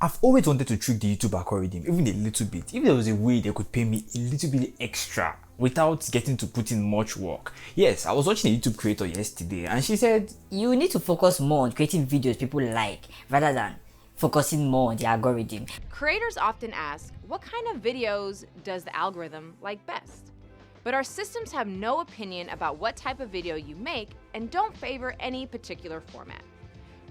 I've always wanted to trick the YouTube algorithm, even a little bit. If there was a way they could pay me a little bit extra without getting to put in much work. Yes, I was watching a YouTube creator yesterday and she said, you need to focus more on creating videos people like rather than focusing more on the algorithm. Creators often ask, what kind of videos does the algorithm like best? But our systems have no opinion about what type of video you make and don't favor any particular format.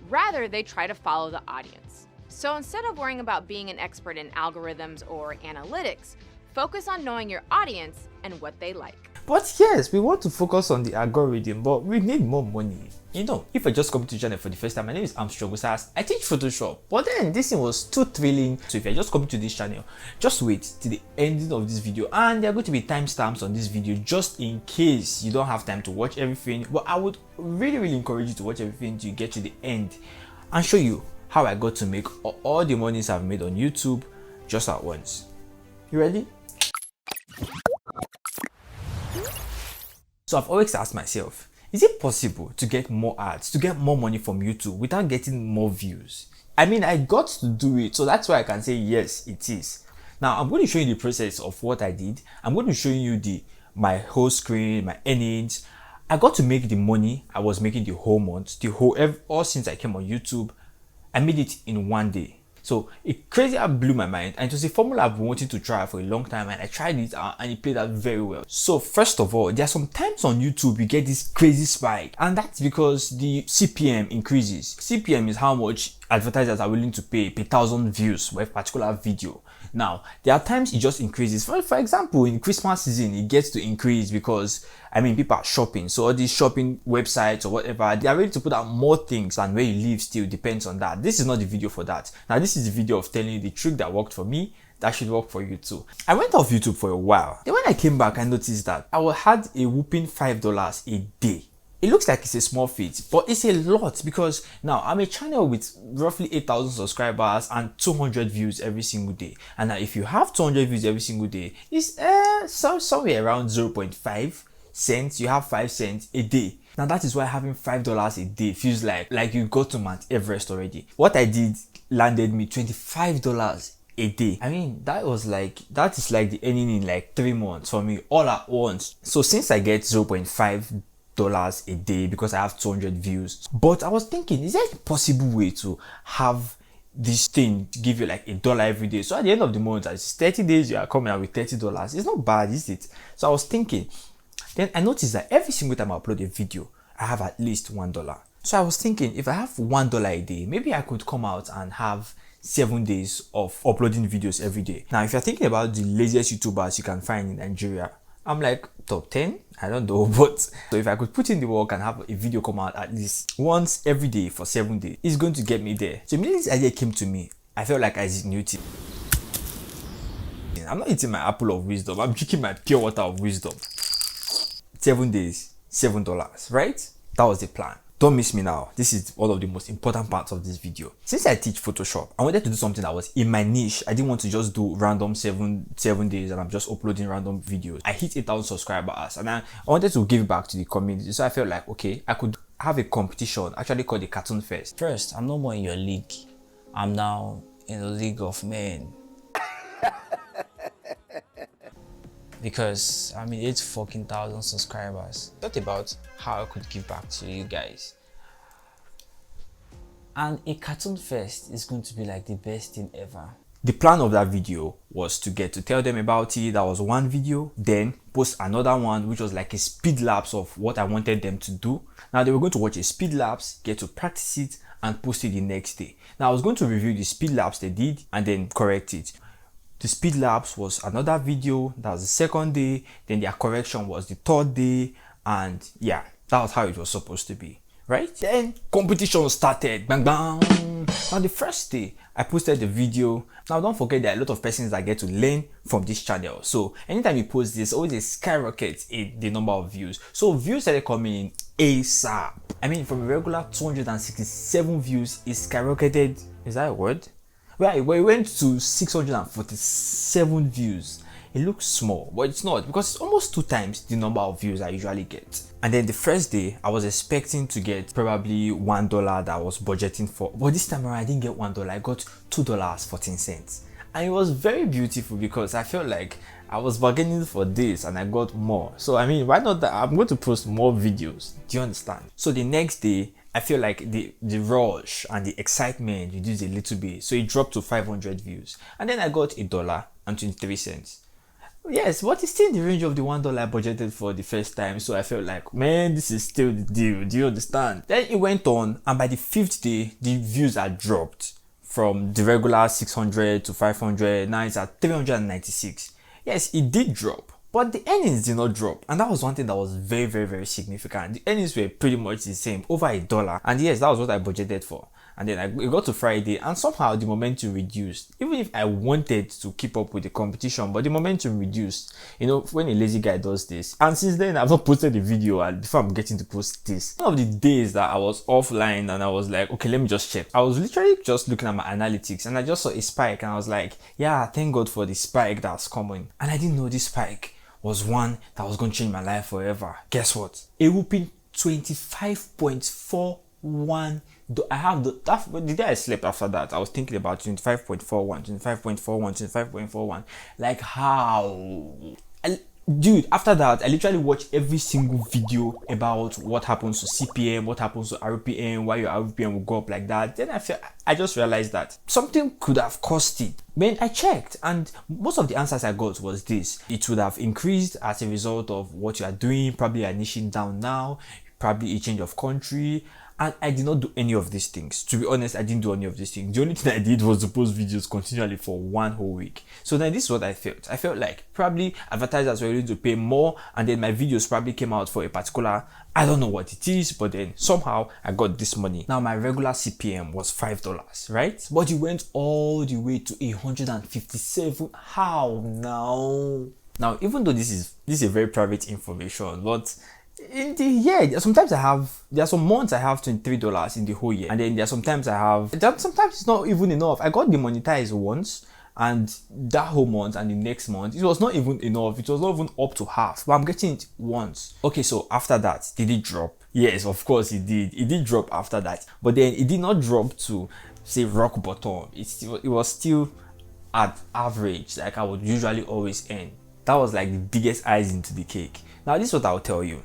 Rather, they try to follow the audience. So instead of worrying about being an expert in algorithms or analytics, focus on knowing your audience and what they like. but yes, we want to focus on the algorithm, but we need more money. You know, if I just come to the channel for the first time, my name is Armstrong Usas. I teach Photoshop, but then this thing was too thrilling. So if you're just coming to this channel, just wait till the ending of this video, and there are going to be timestamps on this video just in case you don't have time to watch everything. But I would really encourage you to watch everything till you get to the end and show you how I got to make all the monies I've made on YouTube just at once. You ready? So I've always asked myself, is it possible to get more ads, to get more money from YouTube without getting more views? I mean, I got to do it, so that's why I can say yes, it is. Now I'm going to show you the process of what I did. I'm going to show you my whole screen, my earnings. I got to make the money I was making the whole month, all since I came on YouTube. I made it in one day. So it crazy blew my mind, and it was a formula I've been wanting to try for a long time, and I tried it and it played out very well. So first of all, there are some times on YouTube you get this crazy spike, and that's because the CPM increases. CPM is how much advertisers are willing to pay per 1,000 views for a particular video. Now, there are times it just increases. For example, in Christmas season, it gets to increase because, I mean, people are shopping. So all these shopping websites or whatever, they are ready to put out more things, and where you live still depends on that. This is not the video for that. Now, this is the video of telling you the trick that worked for me that should work for you too. I went off YouTube for a while. Then when I came back, I noticed that I had a whooping $5 a day. It looks like it's a small feat, but it's a lot because now I'm a channel with roughly 8,000 subscribers and 200 views every single day. And now if you have 200 views every single day, it's somewhere around 0.5 cents. You have 5 cents a day. Now that is why having $5 a day feels like you got to Mount Everest already. What I did landed me $25 a day. I mean, that is like the earning in like 3 months for me all at once. So since I get 0.5 dollars a day because I have 200 views, but I was thinking, is there a possible way to have this thing give you like $1 every day? So at the end of the month, it's 30 days, you are coming out with $30. It's not bad, is it? So I was thinking, then I noticed that every single time I upload a video, I have at least $1. So I was thinking, if I have $1 a day, maybe I could come out and have 7 days of uploading videos every day. Now, if you're thinking about the laziest YouTubers you can find in Nigeria, I'm like top 10, I don't know, but so if I could put in the work and have a video come out at least once every day for 7 days, it's going to get me there. So immediately this idea came to me, I felt like Isaac Newton. I'm not eating my apple of wisdom, I'm drinking my pure water of wisdom. 7 days, $7, right? That was the plan. Don't miss me now. This is one of the most important parts of this video. Since I teach Photoshop, I wanted to do something that was in my niche. I didn't want to just do random 7 days and I'm just uploading random videos. I hit 8,000 subscribers and I wanted to give back to the community. So I felt like, okay, I could have a competition, actually called the Cartoon Fest. First, I'm no more in your league. I'm now in the league of men. Because I'm 8,000 subscribers. Thought about how I could give back to you guys. And a Cartoon Fest is going to be like the best thing ever. The plan of that video was to get to tell them about it. That was one video. Then post another one, which was like a speed lapse of what I wanted them to do. Now they were going to watch a speed lapse, get to practice it, and post it the next day. Now I was going to review the speed lapse they did and then correct it. The speed lapse was another video. That was the second day. Then their correction was the third day. And yeah, that was how it was supposed to be, right? Then competition started. Bang, bang. Now the first day, I posted the video. Now don't forget there are a lot of persons that get to learn from this channel. So anytime you post this, always a skyrocket in the number of views. So views started coming in ASAP. I mean, from a regular 267 views, it skyrocketed. Is that a word? Well, it went to 647 views it looks small, but it's not, because it's almost 2 times the number of views I usually get. And then the first day I was expecting to get probably $1 that I was budgeting for, but this time around I didn't get $1, I got $2.14. And it was very beautiful because I felt like I was bargaining for this and I got more. So I mean, why not that? I'm going to post more videos. Do you understand? So the next day, I feel like the rush and the excitement reduced a little bit. So it dropped to 500 views. And then I got $1.23. Yes, but it's still in the range of the $1 I budgeted for the first time. So I felt like, man, this is still the deal. Do you understand? Then it went on, and by the 5th day, the views had dropped from the regular 600 to 500. Now it's at 396. Yes, it did drop, but the earnings did not drop, and that was one thing that was very, very, very significant. The earnings were pretty much the same, over $1, and yes, that was what I budgeted for. And then it got to Friday, and somehow the momentum reduced. Even if I wanted to keep up with the competition, but the momentum reduced. You know, when a lazy guy does this. And since then, I've not posted a video, and before I'm getting to post this, one of the days that I was offline and I was like, okay, let me just check. I was literally just looking at my analytics, and I just saw a spike, and I was like, yeah, thank God for the spike that's coming. And I didn't know this spike was one that was going to change my life forever. Guess what? A whooping 25.41. I have the day I slept after that, I was thinking about 25.41, 25.41, 25.41. Like, how? Dude, after that, I literally watched every single video about what happens to CPM, what happens to RPM, why your RPM will go up like that. Then I just realized that something could have caused it. Then I checked, and most of the answers I got was this: it would have increased as a result of what you are doing, probably you're niching down now, probably a change of country. And I did not do any of these things. To be honest, I didn't do any of these things. The only thing I did was to post videos continually for 1 whole week. So then this is what I felt. I felt like probably advertisers were willing to pay more, and then my videos probably came out for a particular, I don't know what it is, but then somehow I got this money. Now my regular CPM was $5, right? But it went all the way to 157. How now? Now, even though this is a very private information, but in the year, sometimes there are some months I have $23 in the whole year, and then there are sometimes sometimes it's not even enough. I got demonetized once, and that whole month and the next month it was not even enough. It was not even up to half, but I'm getting it once. Okay, so after that, did it drop? Yes, of course it did drop after that, but then it did not drop to say rock bottom. It was still at average, like I would usually always earn. That was like the biggest icing into the cake. Now this is what I'll tell you.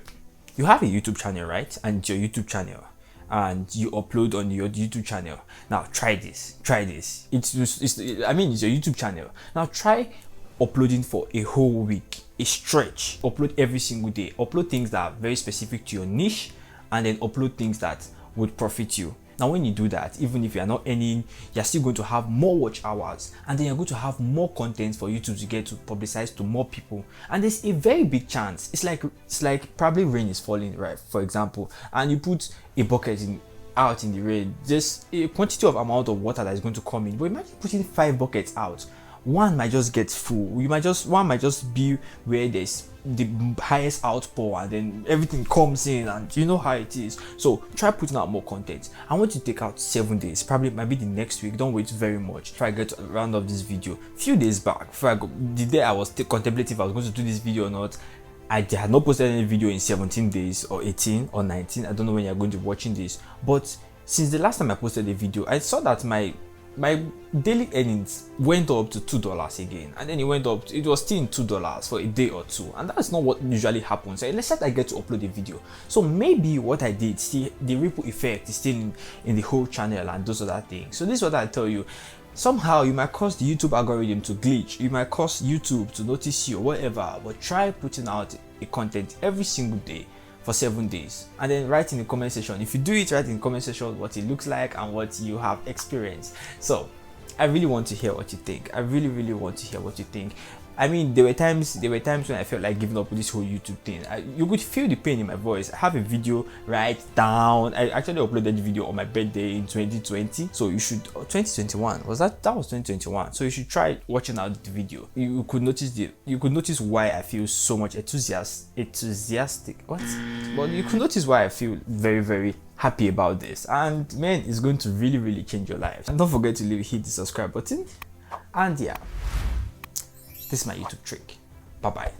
You have a YouTube channel, right? And it's your YouTube channel, and you upload on your YouTube channel. Now try this. It's your YouTube channel. Now try uploading for a whole week, a stretch. Upload every single day. Upload things that are very specific to your niche, and then upload things that would profit you. Now when you do that, even if you are not earning, you're still going to have more watch hours, and then you're going to have more content for YouTube to get to publicize to more people. And there's a very big chance, it's like probably rain is falling, right? For example, and you put a bucket out in the rain, there's a quantity of amount of water that is going to come in. But imagine putting 5 buckets out. One might just get full. One might just be where there's the highest outpour, and then everything comes in, and you know how it is. So try putting out more content. I want you to take out 7 days, probably maybe the next week. Don't wait very much. Try to get to round up this video. Few days back, the day I was contemplative I was going to do this video or not, I had not posted any video in 17 days or 18 or 19. I don't know when you're going to be watching this, but since the last time I posted a video, I saw that my daily earnings went up to $2 again, and then it was still in $2 for a day or two, and that's not what usually happens. Let's say I get to upload a video, so maybe what I did, see, the ripple effect is still in the whole channel and those other things. So this is what I tell you. Somehow you might cause the YouTube algorithm to glitch, you might cause YouTube to notice you or whatever, but try putting out a content every single day for 7 days, and then write in the comment section. If you do it, write in the comment section what it looks like and what you have experienced. So I really want to hear what you think. I really want to hear what you think. I mean, there were times when I felt like giving up with this whole YouTube thing. You could feel the pain in my voice. I have a video right down. I actually uploaded the video on my birthday in 2020. So you should, 2021 was that was 2021. So you should try watching out the video. You could notice why I feel so much enthusiastic. What? But you could notice why I feel very happy about this. And man, it's going to really change your life. And don't forget to hit the subscribe button. And yeah. This is my YouTube trick. Bye bye.